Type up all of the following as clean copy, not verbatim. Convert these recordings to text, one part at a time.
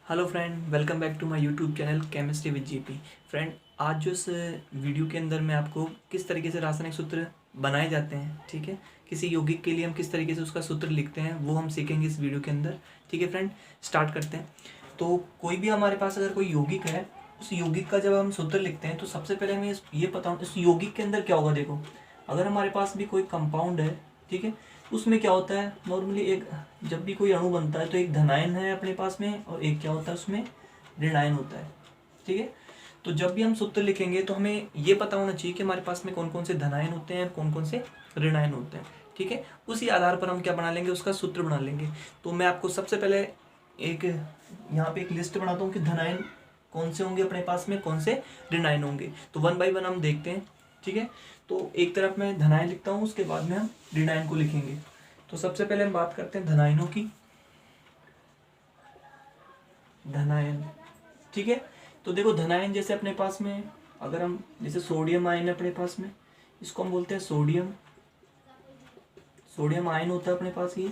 Hello friend, welcome back to my YouTube channel chemistry with GP. Friend, आज जो इस video के अंदर मैं आपको किस तरीके से रासायनिक सूत्र बनाए जाते हैं, ठीक है, किसी यौगिक के लिए हम किस तरीके से उसका सूत्र लिखते हैं वो हम सीखेंगे इस वीडियो के अंदर। ठीक है फ्रेंड, स्टार्ट करते हैं। तो कोई भी हमारे पास अगर कोई यौगिक है, उस यौगिक का जब हम सूत्र लिखते हैं तो सबसे पहले हमें ये पता हो इस यौगिक के अंदर क्या होगा। देखो, अगर हमारे पास भी कोई कंपाउंड है, ठीक है, उसमें क्या होता है नॉर्मली एक जब भी कोई अणु बनता है तो एक धनायन है अपने पास में और एक क्या होता है उसमें ऋणायन होता है। ठीक है, तो जब भी हम सूत्र लिखेंगे तो हमें ये पता होना चाहिए कि हमारे पास में कौन कौन से धनायन होते हैं और कौन कौन से ऋणायन होते हैं। ठीक है, उसी आधार पर हम क्या बना लेंगे, उसका सूत्र बना लेंगे। तो मैं आपको सबसे पहले एक यहाँ पे एक लिस्ट बनाता हूँ कि धनायन कौन से होंगे अपने पास में, कौन से ऋणायन होंगे। तो वन बाई वन हम देखते हैं। ठीक है, तो एक तरफ मैं धनायन लिखता हूँ, उसके बाद में हम ऋणायन को लिखेंगे। तो सबसे पहले हम बात करते हैं धनायनों की। धनायन, ठीक है, तो देखो धनायन जैसे अपने पास में अगर हम जैसे सोडियम आयन है अपने पास में, इसको हम बोलते हैं सोडियम। सोडियम आयन होता है अपने पास ये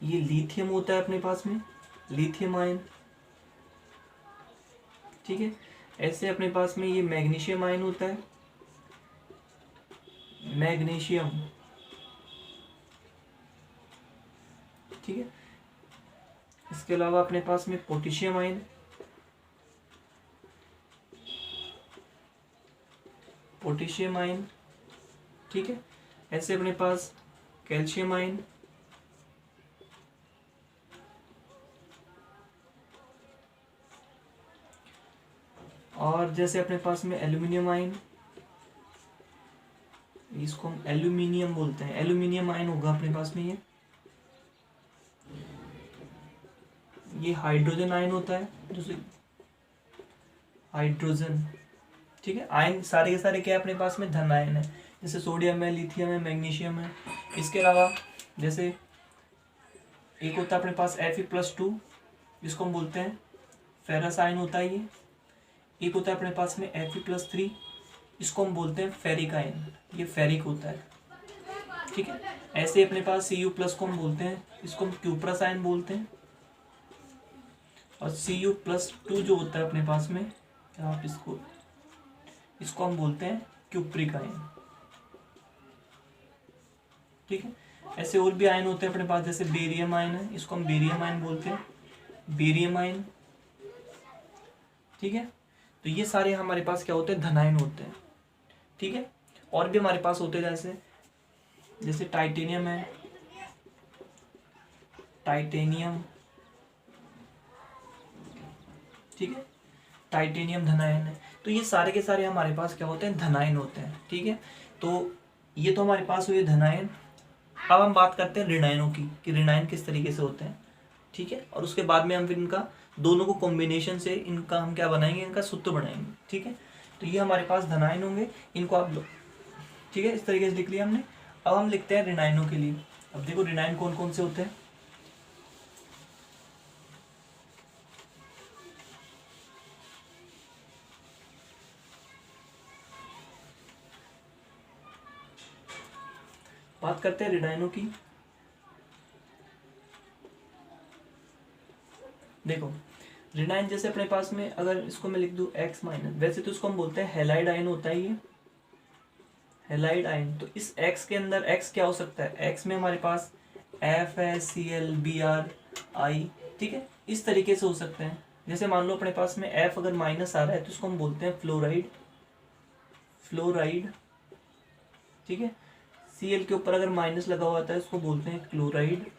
लिथियम होता है अपने पास में, लिथियम आयन। ठीक है, ऐसे अपने पास में ये मैग्नीशियम आयन होता है, मैग्नीशियम। ठीक है, इसके अलावा अपने पास में पोटेशियम आयन, पोटेशियम आयन। ठीक है, ऐसे अपने पास कैल्शियम आयन, और जैसे अपने पास में एल्यूमिनियम आयन, इसको हम एल्यूमिनियम बोलते हैं, एल्यूमिनियम आयन होगा अपने पास में ये हाइड्रोजन आयन होता है, जैसे हाइड्रोजन। ठीक है, आयन सारे के सारे क्या है अपने पास में, धन आयन है, जैसे सोडियम है, लिथियम है, मैग्नीशियम है। इसके अलावा जैसे एक होता है अपने पास Fe+2, इसको हम बोलते हैं फेरस आयन होता है ये। एक होता है अपने पास में Fe+3, इसको हम बोलते हैं फेरिक आयन, ये फेरिक होता है। ठीक है, ऐसे अपने पास Cu+ को हम बोलते हैं, इसको हम क्यूप्रस आयन बोलते हैं। और Cu+2 जो होता है अपने पास में, आप इसको हम बोलते हैं क्यूप्रिक आयन। ठीक है, ऐसे और भी आयन होते हैं अपने पास, जैसे बेरियम आयन है, इसको हम बेरियम आयन बोलते हैं, बेरियम आयन। ठीक है, तो ये सारे हमारे पास क्या होते हैं, धनायन होते हैं। ठीक है, और भी हमारे पास होते हैं जैसे जैसे टाइटेनियम है, टाइटेनियम। ठीक है, टाइटेनियम धनायन है। तो ये सारे के सारे हमारे पास क्या होते हैं, धनायन होते हैं। ठीक है, तो ये तो हमारे पास हुए धनायन। अब हम बात करते हैं ऋणायनों की कि ऋणायन किस तरीके से होते हैं। ठीक है, और उसके बाद में हम फिर इनका दोनों को कॉम्बिनेशन से इनका हम क्या बनाएंगे, इनका सूत्र बनाएंगे। ठीक है, तो ये हमारे पास धनायन होंगे, इनको आप लो। ठीक है, इस तरीके से लिख लिया हमने। अब हम लिखते हैं ऋणायनों के लिए। अब देखो ऋणायन कौन कौन से होते हैं। बात करते हैं ऋणायनों की। देखो ऋणायन जैसे अपने पास में अगर इसको मैं लिख दूं X-, वैसे तो इसको हम बोलते हैं हेलाइड आयन होता है ये, हेलाइड आयन। तो इस X के अंदर X क्या हो सकता है, X में हमारे पास FeCl Br I। ठीक है, इस तरीके से हो सकते हैं। जैसे मान लो अपने पास में F अगर माइनस आ रहा है तो इसको हम बोलते हैं फ्लोराइड, फ्लोराइड। ठीक है, Cl के ऊपर अगर माइनस लगा हुआ था इसको बोलते हैं क्लोराइड।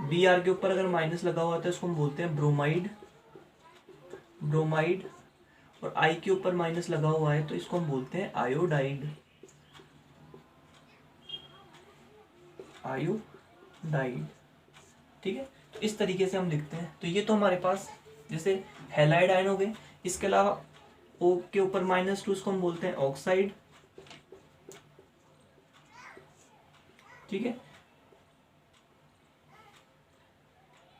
Br के ऊपर अगर माइनस लगा हुआ था इसको हम बोलते हैं ब्रोमाइड, ब्रोमाइड। और I के ऊपर माइनस लगा हुआ है तो इसको हम बोलते हैं आयोडाइड, आयोडाइड। ठीक है, तो इस तरीके से हम लिखते हैं। तो ये तो हमारे पास जैसे हैलाइड आयन हो गए। इसके अलावा O के ऊपर -2 इसको हम बोलते हैं ऑक्साइड। ठीक है,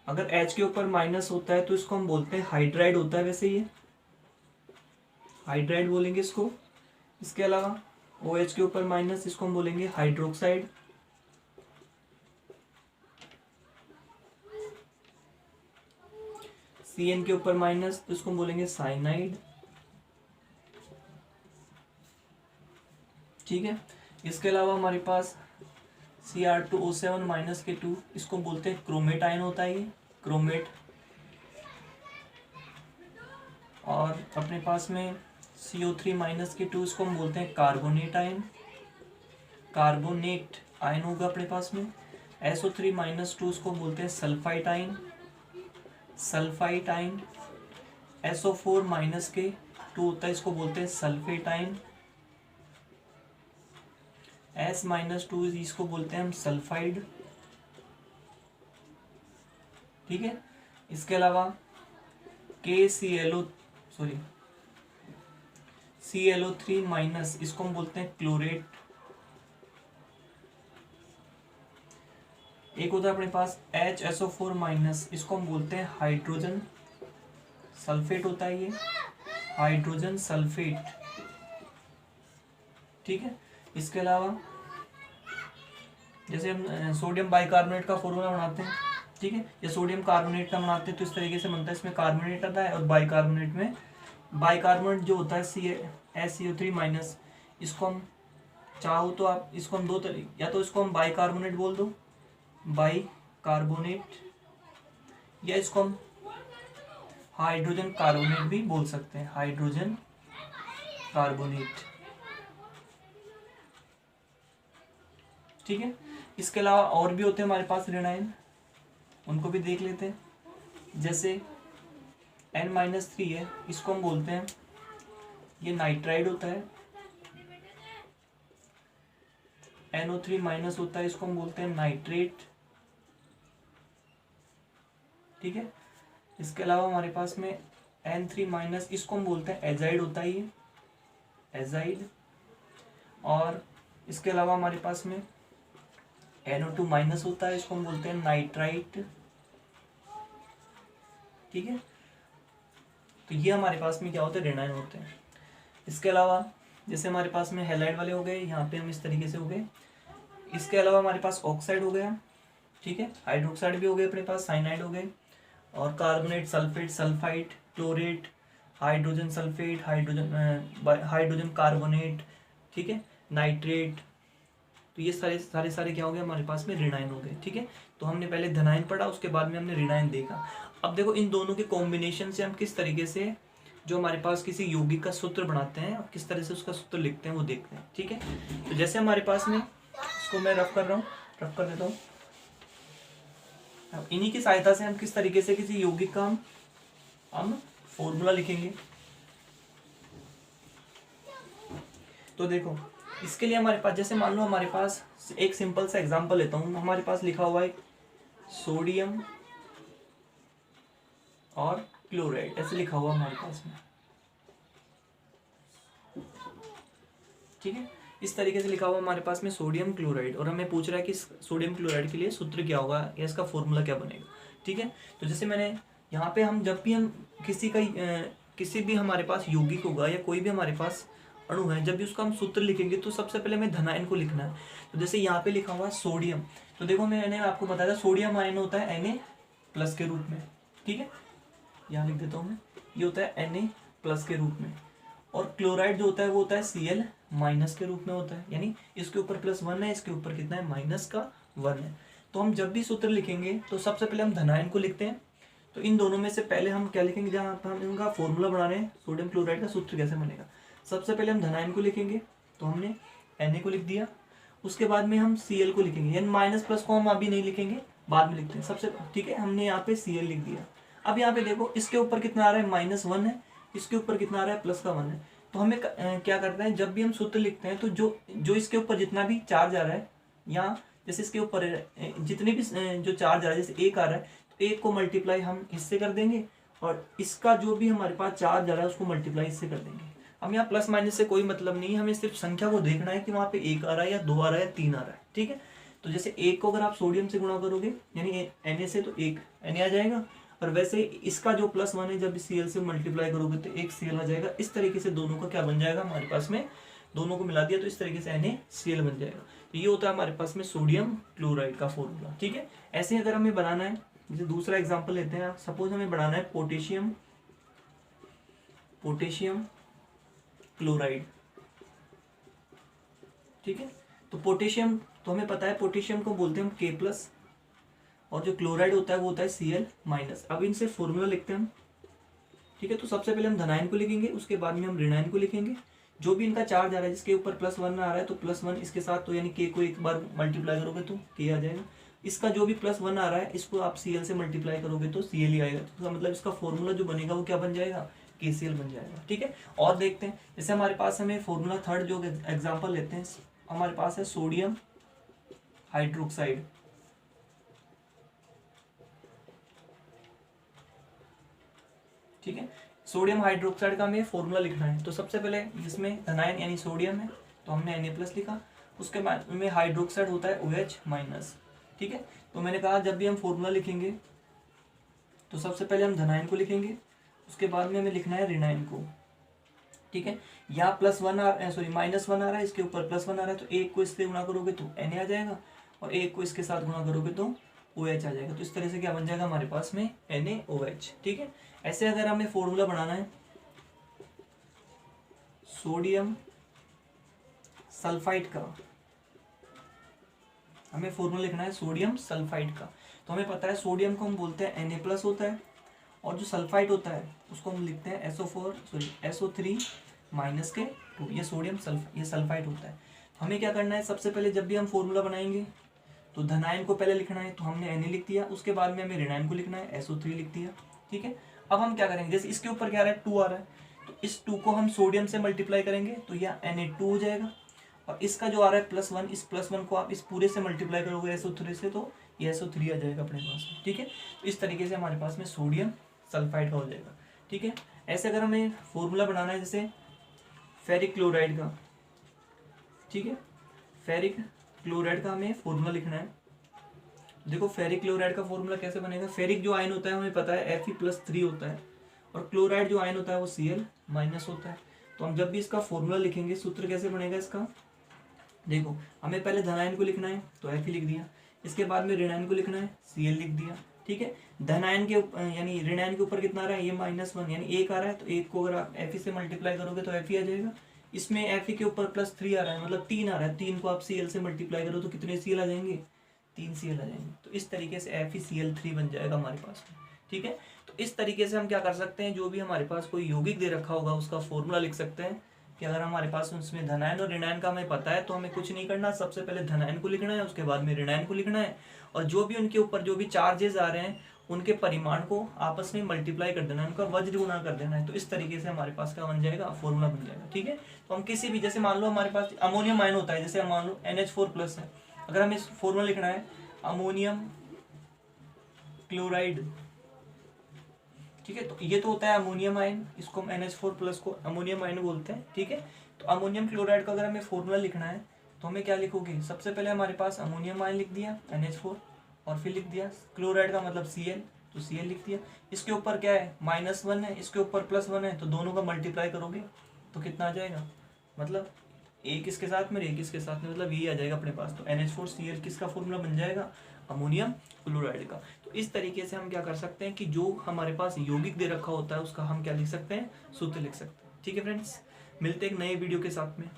अगर H के ऊपर माइनस होता है तो इसको हम बोलते हैं हाइड्राइड होता है, वैसे ये हाइड्राइड बोलेंगे इसको। इसके अलावा OH के ऊपर माइनस, इसको हम बोलेंगे हाइड्रोक्साइड। CN के ऊपर माइनस, तो इसको हम बोलेंगे साइनाइड। ठीक है। इसके अलावा हमारे पास Cr2O7 माइनस के 2, इसको बोलते हैं क्रोमेट आयन होता है, ये क्रोमेट। और अपने पास में CO3 माइनस के 2, इसको हम बोलते हैं कार्बोनेट आयन, कार्बोनेट आयन होगा अपने पास में। SO3 माइनस 2, इसको बोलते हैं sulphite ion, sulphite ion. SO4 minus के 2 होता है, इसको बोलते हैं सल्फेट आयन। S-2, इसको बोलते हैं हम सल्फाइड। ठीक है। इसके अलावा ClO3 माइनस, इसको हम बोलते हैं क्लोरेट। एक होता है अपने पास HSO4 माइनस, इसको हम बोलते हैं हाइड्रोजन सल्फेट होता है, ये हाइड्रोजन सल्फेट। ठीक है। इसके अलावा जैसे हम सोडियम बाइकार्बोनेट का फॉर्मूला बनाते हैं, ठीक है, या सोडियम कार्बोनेट का बनाते हैं, तो इस तरीके से बनता है। इसमें कार्बोनेट आता है और बाइकार्बोनेट में, बाइकार्बोनेट जो होता है SCO3 माइनस, इसको हम चाहो तो आप इसको हम दो तरीके, या तो इसको हम बाइकार्बोनेट बोल दो, बाइकार्बोनेट, या इसको हम हाइड्रोजन कार्बोनेट भी बोल सकते हैं, हाइड्रोजन कार्बोनेट। ठीक है। इसके अलावा और भी होते हैं हमारे पास ऋण आयन, उनको भी देख लेते हैं। जैसे N-3 है, इसको हम बोलते हैं, ये नाइट्राइड होता है। NO3 माइनस होता है, इसको हम बोलते हैं नाइट्रेट। ठीक है। इसके अलावा हमारे पास में N3 माइनस, इसको हम बोलते हैं एजाइड होता है, ये एजाइड। और इसके अलावा हमारे पास में NO2 माइनस होता है, इसको हम बोलते हैं नाइट्राइट। ठीक है। तो ये हमारे पास में क्या होते हैं, ऋण आयन होते हैं। इसके अलावा जैसे हमारे पास में हैलाइड वाले हो गए, यहाँ पे हम इस तरीके से हो गए। इसके अलावा हमारे पास ऑक्साइड हो गया, ठीक है, हाइड्रोक्साइड भी हो गए अपने पास, साइनाइड हो गए, और carbonate, sulphate, sulphide, chlorate, hydrogen sulphate, hydrogen carbonate, ठीक है, नाइट्रेट। तो ये सारे क्या हो गए हमारे पास में, ऋण आयन हो गए। ठीक है। तो हमने पहले धनायन पढ़ा, उसके बाद में हमने ऋण आयन देखा। अब देखो इन दोनों के कॉम्बिनेशन से हम किस तरीके से जो हमारे पास किसी यौगिक का सूत्र बनाते हैं और किस तरह से उसका सूत्र लिखते हैं वो देखते हैं। ठीक है। तो जैसे हमारे पास में, इसको मैं रफ कर रहा हूँ, रफ कर देता हूँ। अब इन्हीं की सहायता से हम किस तरीके से किसी यौगिक का हम फॉर्मूला लिखेंगे। तो देखो इसके लिए हमारे पास, जैसे मान लो हमारे पास एक सिंपल सा एग्जांपल लेता हूँ, हमारे पास लिखा हुआ है सोडियम और क्लोराइड, ऐसे लिखा हुआ हमारे पास में। ठीक है। इस तरीके से लिखा हुआ हमारे पास में सोडियम क्लोराइड, और हमें पूछ रहा है कि सोडियम क्लोराइड के लिए सूत्र क्या होगा या इसका फॉर्मूला क्या बनेगा। ठीक है। तो जैसे मैंने यहाँ पे, हम जब भी हम किसी भी हमारे पास यौगिक होगा या कोई भी हमारे पास अणु है, जब भी उसका हम सूत्र लिखेंगे तो सबसे पहले हमें धनायन को लिखना है। तो जैसे यहाँ पे लिखा हुआ सोडियम, तो देखो मैंने आपको बताया था सोडियम आयन होता है Na+ के रूप में। ठीक है। यहाँ लिख देता हूँ मैं, ये होता है Na+ के रूप में। और क्लोराइड जो होता है वो होता है Cl- के रूप में होता है, यानी इसके ऊपर +1 है, इसके ऊपर कितना है, -1 है। तो हम जब भी सूत्र लिखेंगे तो सबसे पहले हम धनायन को लिखते हैं। तो इन दोनों में से पहले हम क्या लिखेंगे, जहाँ पर हम इनका फॉर्मूला बना रहे हैं, सोडियम क्लोराइड का सूत्र कैसे बनेगा। सबसे पहले हम धनायन को लिखेंगे, तो हमने Na को लिख दिया। उसके बाद में हम Cl को लिखेंगे, यानी माइनस+ को हम अभी नहीं लिखेंगे, बाद में लिखते हैं सबसे। ठीक है। हमने यहाँ पे Cl लिख दिया। अब यहाँ पे देखो इसके ऊपर कितना आ रहा है, -1 है, इसके ऊपर कितना आ रहा है, +1 है। तो हमें क्या करते हैं, जब भी हम सूत्र लिखते हैं तो जो इसके ऊपर जितना भी चार्ज आ रहा है, या जैसे इसके ऊपर जितने भी जो चार्ज आ रहा है, जैसे 1 आ रहा है तो 1 को मल्टीप्लाई हम इससे कर देंगे, और इसका जो भी हमारे पास चार्ज आ रहा है उसको मल्टीप्लाई इससे कर देंगे। हम यहाँ +- से कोई मतलब नहीं है, हमें सिर्फ संख्या को देखना है कि वहाँ पे 1 आ रहा है या 2 आ रहा है या 3 आ रहा है। ठीक है। तो जैसे 1 को अगर आप सोडियम से गुणा करोगे, यानी Na से, तो 1 Na आ जाएगा, और वैसे इसका जो +1 है जब Cl से मल्टीप्लाई करोगे तो 1 Cl आ जाएगा। इस तरीके से दोनों का क्या बन जाएगा हमारे पास में, दोनों को मिला दिया तो इस तरीके से NaCl बन जाएगा। तो ये होता है हमारे पास में सोडियम क्लोराइड का फॉर्मूला। ठीक है। ऐसे अगर हमें बनाना है जैसे दूसरा एग्जांपल लेते हैं, सपोज हमें बनाना है पोटेशियम क्लोराइड, ठीक है। तो पोटेशियम, तो हमें पता है पोटेशियम को बोलते हैं हम K+, और जो क्लोराइड होता है वो होता है Cl-। अब इनसे फॉर्मूला लिखते हैं हम, ठीक है। तो सबसे पहले हम धनायन को लिखेंगे, उसके बाद में हम ऋणायन को लिखेंगे। जो भी इनका चार्ज आ रहा है, जिसके ऊपर +1 आ रहा है तो +1 इसके साथ, तो यानी K को एक बार मल्टीप्लाई करोगे तो K आ जाएगा। इसका जो भी +1 आ रहा है इसको आप Cl से मल्टीप्लाई करोगे तो Cl ही आएगा। तो मतलब इसका फॉर्मूला जो बनेगा वो क्या बन जाएगा, KCl बन जाएगा, ठीक है। और देखते हैं, जैसे हमारे पास हमें फॉर्मूला थर्ड जो एग्जाम्पल लेते हैं, हमारे पास है सोडियम हाइड्रोक्साइड, ठीक है। सोडियम हाइड्रोक्साइड का हमें फॉर्मूला लिखना है। तो सबसे पहले इसमें धनायन यानी सोडियम है तो हमने Na+ लिखा, उसके बाद में हाइड्रोक्साइड होता है OH-, ठीक है। तो मैंने कहा जब भी हम फॉर्मूला लिखेंगे तो सबसे पहले हम धनायन को लिखेंगे, उसके बाद में हमें लिखना है ऋणायन को, ठीक है। यहाँ +1 -1 आ रहा है, इसके ऊपर +1 आ रहा है, तो एक को इससे गुणा करोगे तो Na आ जाएगा, और एक को इसके साथ गुणा करोगे तो OH आ जाएगा। तो इस तरह से क्या बन जाएगा हमारे पास में NaOH, ठीक है। ऐसे अगर हमें फॉर्मूला बनाना है सोडियम सल्फाइड का, हमें फॉर्मूला लिखना है सोडियम सल्फाइड का। तो हमें पता है सोडियम को हम बोलते हैं Na+ होता है, और जो सल्फाइड होता है उसको हम लिखते हैं SO3-2, ये सोडियम ये सल्फाइड होता है। हमें क्या करना है, सबसे पहले जब भी हम फॉर्मूला बनाएंगे तो धनायन को पहले लिखना है, तो हमने Na लिख दिया, उसके बाद में हमें ऋणायन को लिखना है, SO3 लिख दिया, ठीक है। अब हम क्या करेंगे, जैसे इसके ऊपर क्या आ रहा है 2 आ रहा है, तो इस 2 को हम सोडियम से मल्टीप्लाई करेंगे तो यह Na2 हो जाएगा, और इसका जो आ रहा है +1, इस +1 को आप इस पूरे से मल्टीप्लाई करोगे SO3 से तो ये SO3 आ जाएगा अपने पास में, ठीक है। तो इस तरीके से हमारे पास में सोडियम सल्फाइड का हो जाएगा, ठीक है। ऐसे अगर हमें फॉर्मूला बनाना है जैसे फेरिक क्लोराइड का, ठीक है, फेरिक क्लोराइड का हमें फॉर्मूला लिखना है। देखो फेरिक क्लोराइड का फॉर्मूला कैसे बनेगा, फेरिक जो आयन होता है हमें पता है Fe+3 होता है, और क्लोराइड जो आयन होता है वो Cl- होता है। तो हम जब भी इसका फॉर्मूला लिखेंगे, सूत्र कैसे बनेगा इसका, देखो हमें पहले धनायन को लिखना है तो Fe लिख दिया, इसके बाद में ऋणायन को लिखना है Cl लिख दिया, ठीक है। धनायन के यानी ऋणायन के ऊपर कितना आ रहा है, ये -1 यानी 1 आ रहा है, तो 1 को अगर आप Fe से मल्टीप्लाई करोगे तो Fe आ जाएगा। इसमें Fe के ऊपर +3 आ रहा है, मतलब 3 आ रहा है, 3 को आप Cl से मल्टीप्लाई करो तो कितने Cl आ जाएंगे, 3 Cl आ जाएंगे। तो इस तरीके से FeCl3 बन जाएगा हमारे पास में, ठीक है। तो इस तरीके से हम क्या कर सकते हैं, जो भी हमारे पास कोई यौगिक दे रखा होगा उसका फॉर्मूला लिख सकते हैं, कि अगर हमारे पास उसमें धनायन और ऋणायन का हमें पता है तो हमें कुछ नहीं करना, सबसे पहले धनायन को लिखना है, उसके बाद में ऋणायन को लिखना है, और जो भी उनके ऊपर जो भी चार्जेस आ रहे हैं उनके परिमाण को आपस में मल्टीप्लाई कर देना है, उनका वज्र गुणा कर देना है। तो इस तरीके से हमारे पास क्या बन जाएगा, फॉर्मूला बन जाएगा, ठीक है। तो हम किसी भी, जैसे मान लो हमारे पास अमोनियम आयन होता है, जैसे मान लो NH4+ है, अगर हमें इस फॉर्मूला लिखना है अमोनियम क्लोराइड, ठीक है। तो ये तो होता है अमोनियम आयन, इसको हम NH4+ को अमोनियम आयन बोलते हैं, ठीक है। तो अमोनियम क्लोराइड का अगर हमें फॉर्मूला लिखना है तो हमें क्या लिखोगे, सबसे पहले हमारे पास अमोनियम आयन लिख दिया NH4, और फिर लिख दिया क्लोराइड का मतलब Cl, तो Cl लिख दिया। इसके ऊपर क्या है -1 है, इसके ऊपर +1 है, तो दोनों का मल्टीप्लाई करोगे तो कितना आ जाएगा, मतलब एक इसके साथ में एक इसके साथ में, मतलब ये आ जाएगा अपने पास। तो NH4Cl किसका फॉर्मूला बन जाएगा, अमोनियम क्लोराइड का। तो इस तरीके से हम क्या कर सकते हैं कि जो हमारे पास यौगिक दे रखा होता है उसका हम क्या लिख सकते हैं, सूत्र लिख सकते हैं, ठीक है फ्रेंड्स। मिलते हैं एक नए वीडियो के साथ में।